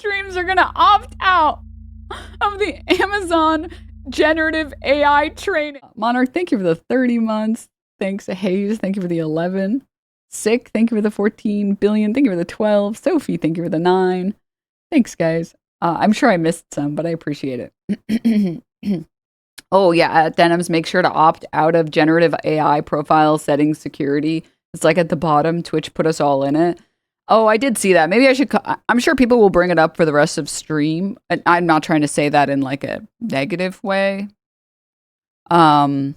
streams are gonna opt out of the Amazon generative AI training. Monarch, thank you for the 30 months. Thanks, Hayes. Thank you for the 11. Sick, thank you for the 14. Billion, thank you for the 12. Sophie, thank you for the 9. Thanks, guys. I'm sure I missed some, but I appreciate it. Oh, yeah, at Denims, make sure to opt out of generative AI profile settings security. It's like at the bottom. Twitch put us all in it. Oh, I did see that. Maybe I should... I'm sure people will bring it up for the rest of stream. I'm not trying to say that in like a negative way. I'm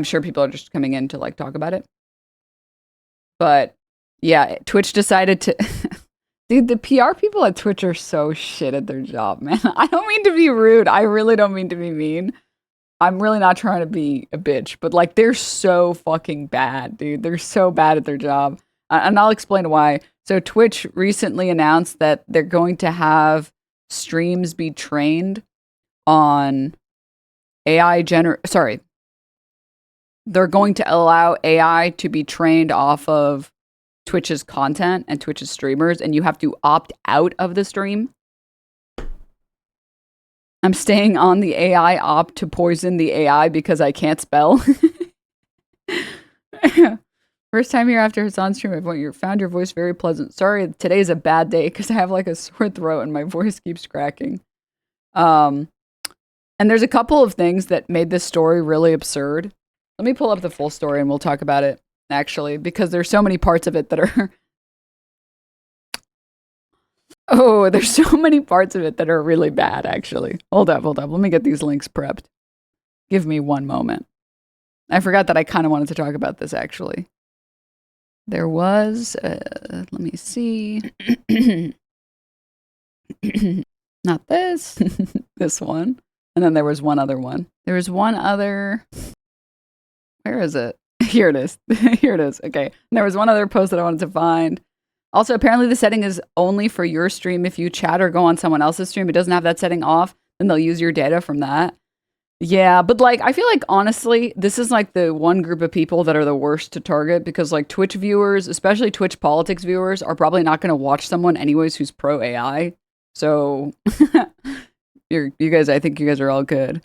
sure people are just coming in to like talk about it. But yeah, Twitch decided to... Dude, the PR people at Twitch are so shit at their job, man. I don't mean to be rude. I really don't mean to be mean. I'm really not trying to be a bitch, but like they're so fucking bad, dude. They're so bad at their job. And I'll explain why. So Twitch recently announced that they're going to have streams be trained on AI Sorry. They're going to allow AI to be trained off of Twitch's content and Twitch's streamers, and you have to opt out of the stream. I'm staying on the AI opt to poison the AI because I can't spell. First time here after Hassan stream, I've found your voice very pleasant. Sorry, today's a bad day because I have like a sore throat and my voice keeps cracking. And there's a couple of things that made this story really absurd. Let me pull up the full story and we'll talk about it, actually, because there's so many parts of it that are... Oh, there's so many parts of it that are really bad, actually. Hold up. Let me get these links prepped. Give me one moment. I forgot that I kind of wanted to talk about this, actually. There was... let me see. Not this. This one. And then there was one other one. There was one other... Where is it? Here it is. Here it is. Okay. And there was one other post that I wanted to find. Also, apparently the setting is only for your stream. If you chat or go on someone else's stream, it doesn't have that setting off, then they'll use your data from that. Yeah, but like, I feel like, honestly, this is like the one group of people that are the worst to target because like Twitch viewers, especially Twitch politics viewers, are probably not going to watch someone anyways who's pro AI. So, you guys, I think you guys are all good.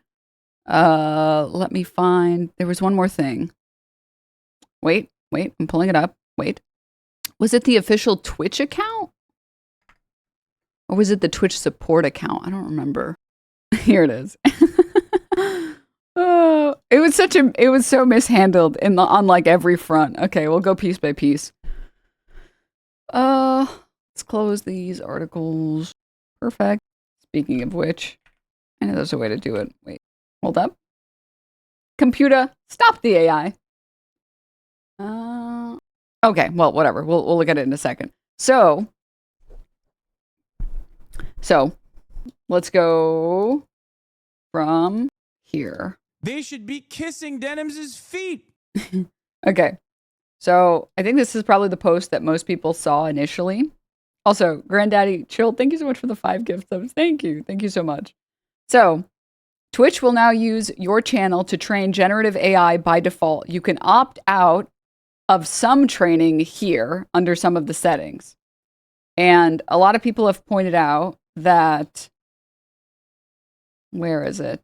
Let me find, there was one more thing. Wait, I'm pulling it up. Wait. Was it the official Twitch account? Or was it the Twitch support account? I don't remember. Here it is. Oh, it was so mishandled on like every front. Okay, we'll go piece by piece. Let's close these articles. Perfect. Speaking of which, I know there's a way to do it. Wait, hold up. Computer, stop the AI. Okay, well, whatever. We'll look at it in a second. So let's go from here. They should be kissing Denims' feet. Okay. So I think this is probably the post that most people saw initially. Also, Granddaddy Chill, thank you so much for the 5 gift subs. Thank you. Thank you so much. So Twitch will now use your channel to train generative AI by default. You can opt out of some training here under some of the settings. And a lot of people have pointed out that, where is it?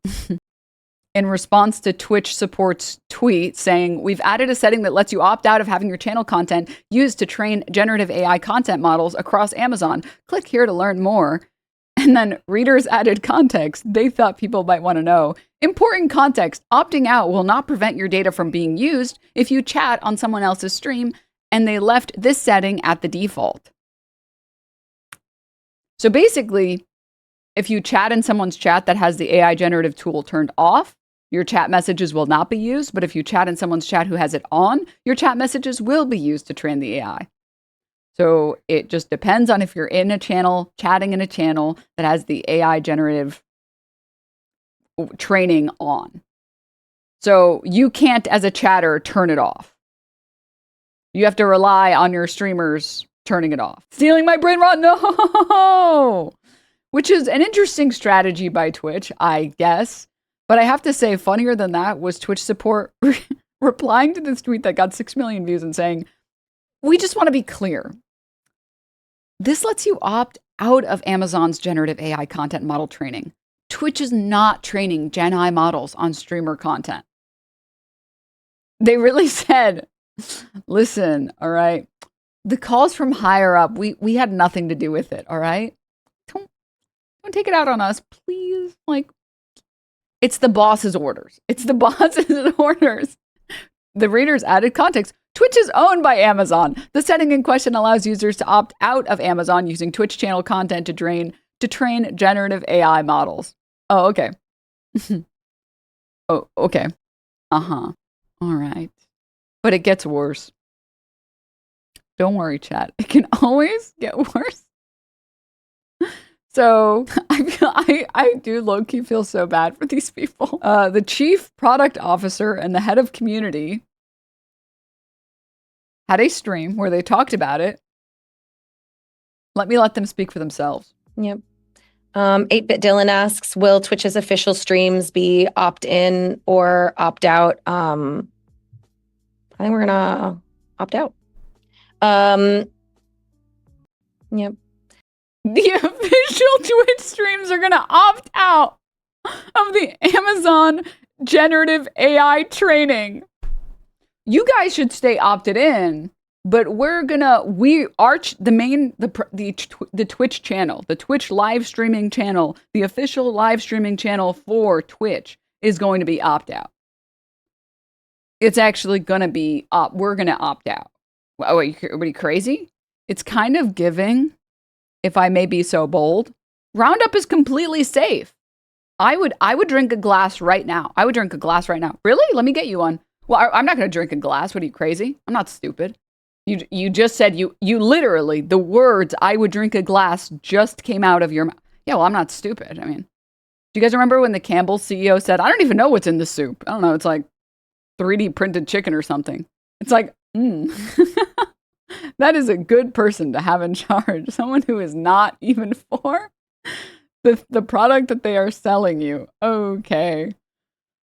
In response to Twitch support's tweet saying, we've added a setting that lets you opt out of having your channel content used to train generative AI content models across Amazon. Click here to learn more. And then readers added context they thought people might want to know. Important context. Opting out will not prevent your data from being used if you chat on someone else's stream, and they left this setting at the default. So basically, if you chat in someone's chat that has the AI generative tool turned off, your chat messages will not be used. But if you chat in someone's chat who has it on, your chat messages will be used to train the AI. So it just depends on if you're in a channel, chatting in a channel that has the AI generative training on. So you can't, as a chatter, turn it off. You have to rely on your streamers turning it off. Stealing my brain rot? No! Which is an interesting strategy by Twitch, I guess. But I have to say, funnier than that was Twitch support replying to this tweet that got 6 million views and saying, we just want to be clear. This lets you opt out of Amazon's generative AI content model training. Twitch is not training Gen AI models on streamer content. They really said, listen, all right, the calls from higher up, we had nothing to do with it, all right? Don't take it out on us, please. Like, it's the boss's orders. It's the boss's orders. The readers added context. Twitch is owned by Amazon. The setting in question allows users to opt out of Amazon using Twitch channel content to train generative AI models. Oh, okay. Oh, okay. Uh-huh. All right. But it gets worse. Don't worry, chat. It can always get worse. So I do low-key feel so bad for these people. The chief product officer and the head of community had a stream where they talked about it. Let them speak for themselves. Yep. 8-Bit Dylan asks, will Twitch's official streams be opt-in or opt-out? I think we're gonna opt out. Yep. The official Twitch streams are gonna opt out of the Amazon generative AI training. You guys should stay opted in, but the Twitch channel, the Twitch live streaming channel, the official live streaming channel for Twitch is going to be opt out. It's actually gonna be we're gonna opt out. Oh, are you crazy? It's kind of giving, if I may be so bold, Roundup is completely safe. I would drink a glass right now. I would drink a glass right now. Really? Let me get you one. Well, I'm not going to drink a glass. What are you, crazy? I'm not stupid. You just said you literally, the words "I would drink a glass" just came out of your mouth. Yeah, well, I'm not stupid. I mean, do you guys remember when the Campbell's CEO said, "I don't even know what's in the soup. I don't know. It's like 3D printed chicken or something." It's like, that is a good person to have in charge. Someone who is not even for the product that they are selling you. Okay.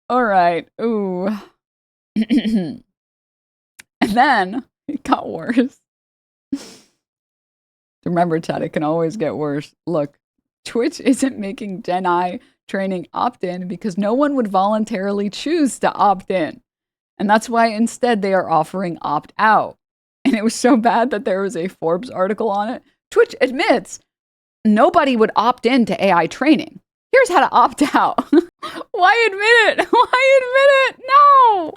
All right. Ooh. And then it got worse. Remember, chat, it can always get worse. Look, Twitch isn't making Gen I training opt-in because no one would voluntarily choose to opt in. And that's why instead they are offering opt-out. And it was so bad that there was a Forbes article on it. Twitch admits nobody would opt in to AI training. Here's how to opt out. Why admit it? Why admit it? No!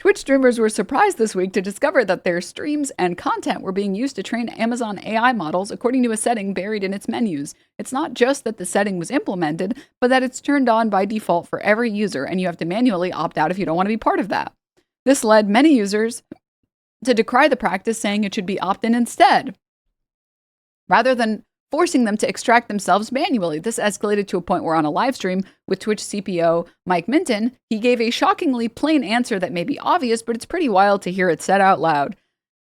Twitch streamers were surprised this week to discover that their streams and content were being used to train Amazon AI models according to a setting buried in its menus. It's not just that the setting was implemented, but that it's turned on by default for every user, and you have to manually opt out if you don't want to be part of that. This led many users to decry the practice, saying it should be opt-in instead, rather than forcing them to extract themselves manually. This escalated to a point where on a live stream with Twitch CPO Mike Minton, he gave a shockingly plain answer that may be obvious, but it's pretty wild to hear it said out loud.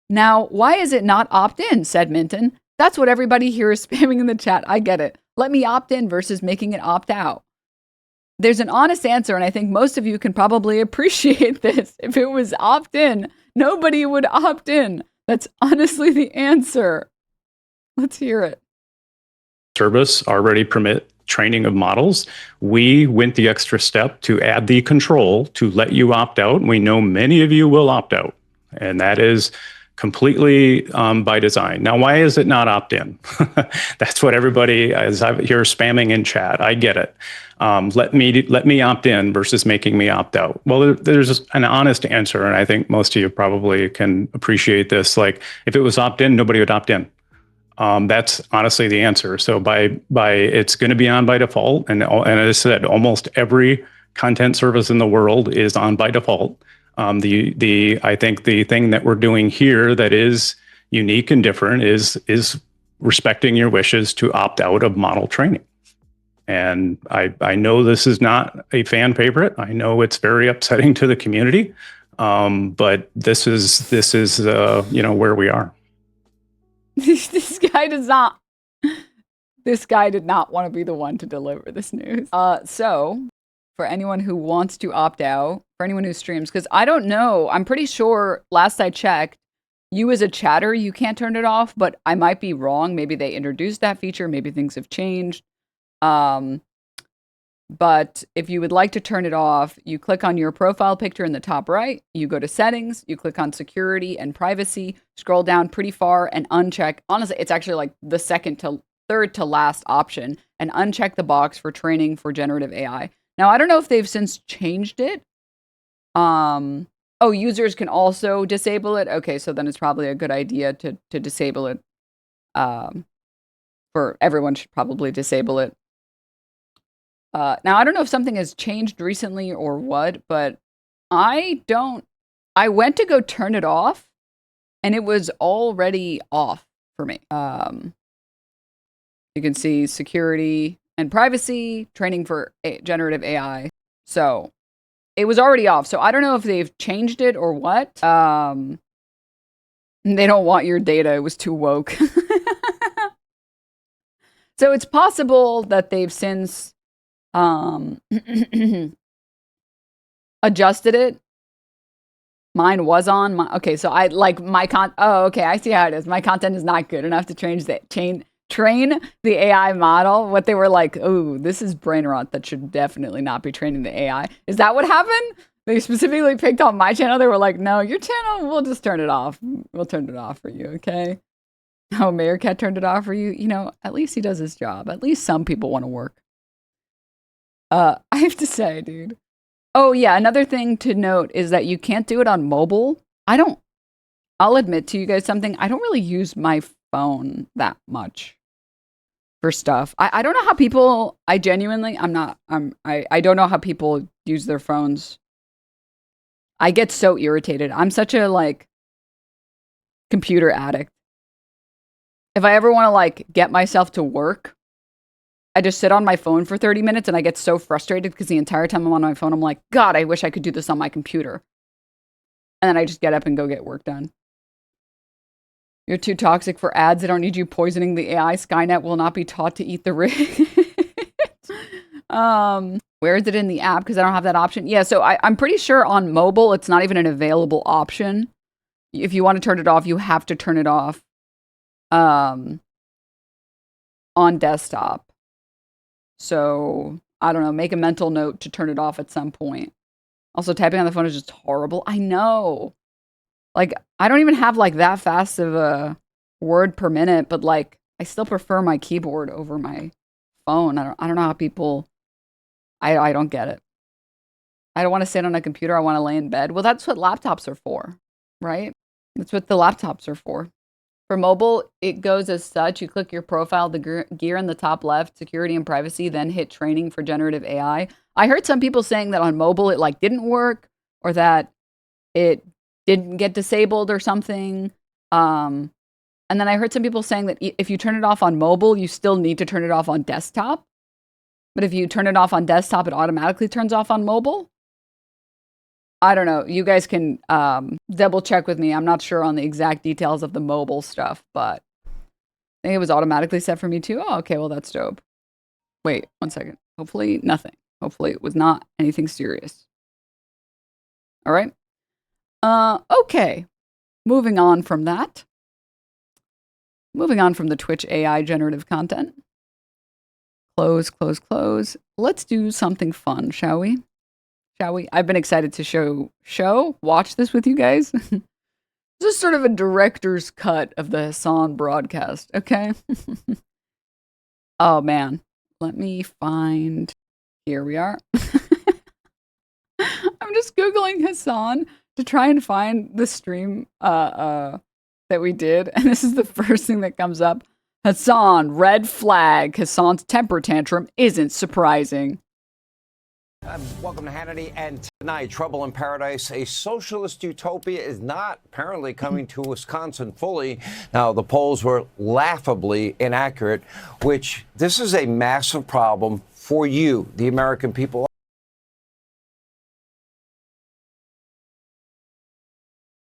Now, why is it not opt-in, said Minton. That's what everybody here is spamming in the chat. I get it. Let me opt in versus making it opt out. There's an honest answer, and I think most of you can probably appreciate this. If it was opt-in, nobody would opt in. That's honestly the answer. Let's hear it. Service already permit training of models. We went the extra step to add the control to let you opt out. We know many of you will opt out, and that is completely by design. Now, why is it not opt-in? That's what everybody, as I hear spamming in chat, I get it. Let me opt in versus making me opt out. Well, there's an honest answer, and I think most of you probably can appreciate this. Like, if it was opt-in, nobody would opt in. That's honestly the answer. So by it's going to be on by default, and as I said, almost every content service in the world is on by default. I think the thing that we're doing here that is unique and different is respecting your wishes to opt out of model training. And I know this is not a fan favorite. I know it's very upsetting to the community, but this is where we are. This guy did not want to be the one to deliver this news. So for anyone who wants to opt out, for anyone who streams, because I don't know, I'm pretty sure last I checked, you as a chatter, you can't turn it off, but I might be wrong. Maybe they introduced that feature. Maybe things have changed. But if you would like to turn it off, you click on your profile picture in the top right, you go to settings, you click on security and privacy, scroll down pretty far and uncheck. Honestly, it's actually like the third to last option, and uncheck the box for training for generative AI. Now, I don't know if they've since changed it. Oh, users can also disable it. Okay, so then it's probably a good idea to disable it. For everyone should probably disable it. Now, I don't know if something has changed recently or what, but I went to go turn it off, and it was already off for me. You can see security and privacy, training for generative AI. So it was already off. So I don't know if they've changed it or what. They don't want your data. It was too woke. So it's possible that they've since adjusted it. Mine was on. Okay, so I like my oh, okay, I see how it is. My content is not good enough to train the AI model. What they were like, oh, this is brain rot that should definitely not be training the AI. Is that what happened? They specifically picked on my channel. They were like, no, your channel, we'll just turn it off. We'll turn it off for you, okay? Oh, Mayor Cat turned it off for you. You know, at least he does his job. At least some people want to work. I have to say, dude. Oh, yeah, another thing to note is that you can't do it on mobile. I'll admit to you guys something. I don't really use my phone that much for stuff. I don't know how people, I don't know how people use their phones. I get so irritated. I'm such a, like, computer addict. If I ever want to, like, get myself to work, I just sit on my phone for 30 minutes and I get so frustrated because the entire time I'm on my phone, I'm like, God, I wish I could do this on my computer. And then I just get up and go get work done. You're too toxic for ads. I don't need you poisoning the AI. Skynet will not be taught to eat the rich. Where is it in the app? Because I don't have that option. Yeah, so I'm pretty sure on mobile, it's not even an available option. If you want to turn it off, you have to turn it off on desktop. So, I don't know, make a mental note to turn it off at some point. Also, typing on the phone is just horrible. I know. Like, I don't even have, like, that fast of a word per minute, but, like, I still prefer my keyboard over my phone. I don't know how people... I don't get it. I don't want to sit on a computer. I want to lay in bed. Well, that's what laptops are for, right? That's what the laptops are for. For mobile, it goes as such. You click your profile, the gear in the top left, security and privacy, then hit training for generative AI. I heard some people saying that on mobile it like didn't work or that it didn't get disabled or something. And then I heard some people saying that if you turn it off on mobile, you still need to turn it off on desktop. But if you turn it off on desktop, it automatically turns off on mobile. I don't know. You guys can double check with me. I'm not sure on the exact details of the mobile stuff, but I think it was automatically set for me too. Oh, okay. Well, that's dope. Wait, 1 second. Hopefully nothing. Hopefully it was not anything serious. All right. Okay. Moving on from that. Moving on from the Twitch AI generative content. Close, close, close. Let's do something fun, shall we? Shall we? I've been excited to watch this with you guys. This is sort of a director's cut of the Hassan broadcast, okay? Oh, man. Let me find... Here we are. I'm just Googling Hassan to try and find the stream that we did. And this is the first thing that comes up. Hassan, red flag. Hassan's temper tantrum isn't surprising. Welcome to Hannity. And tonight, trouble in paradise. A socialist utopia is not apparently coming to Wisconsin fully. Now, the polls were laughably inaccurate, which this is a massive problem for you, the American people.